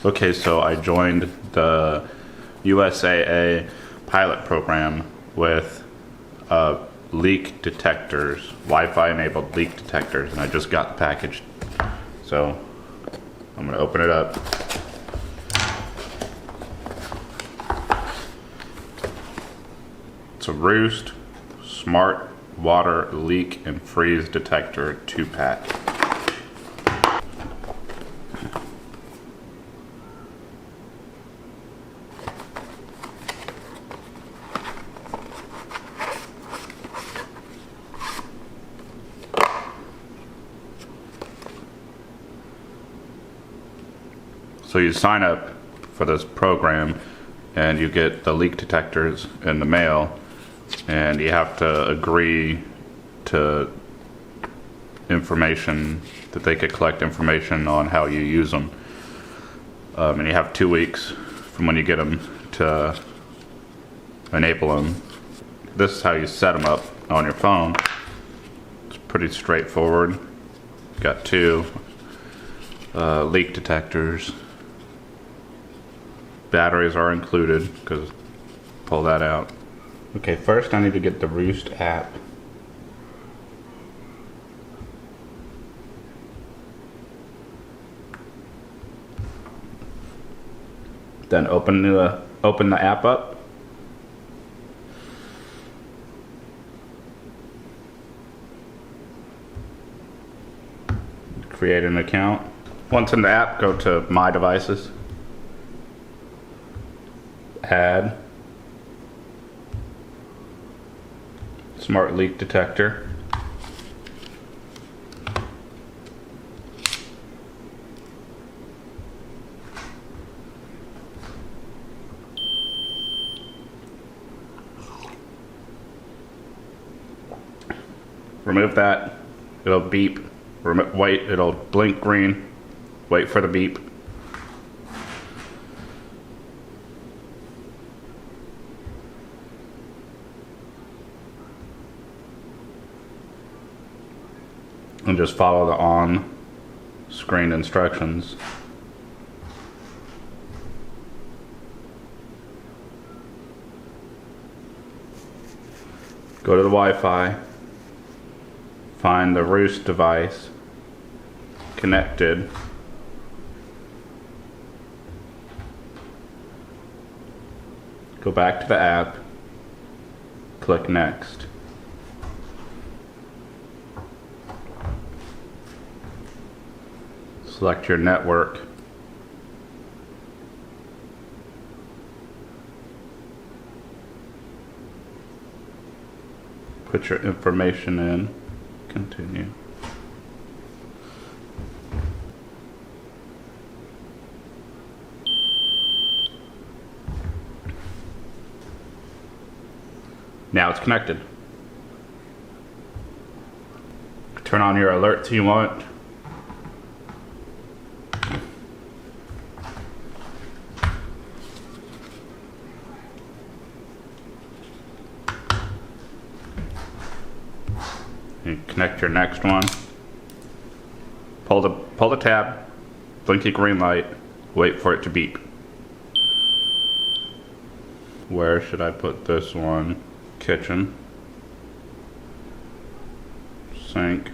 Okay, so I joined the USAA pilot program with leak detectors, Wi-Fi enabled leak detectors, and I just got the package. So I'm gonna open it up. It's a Roost Smart Water Leak and Freeze Detector 2-pack. So you sign up for this program and you get the leak detectors in the mail, and you have to agree to information that they could collect information on how you use them. And you have 2 weeks from when you get them to enable them. This is how you set them up on your phone. It's pretty straightforward. Got 2 leak detectors. Batteries are included, because pull that out. Okay, first I need to get the Roost app. Then open the app up. Create an account. Once in the app, go to My Devices. Add Smart Leak Detector. Remove that. It'll beep. Wait, it'll blink green. Wait for the beep. And just follow the on-screen instructions. Go to the Wi-Fi, find the Roost device, connected. Go back to the app, click Next. Select your network. Put your information in. Continue. Now it's connected. Turn on your alerts you want. And connect your next one. Pull the tab, blinky green light, wait for it to beep. Where should I put this one? Kitchen. Sink.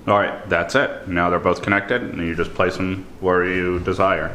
Alright, that's it. Now they're both connected, and you just place them where you desire.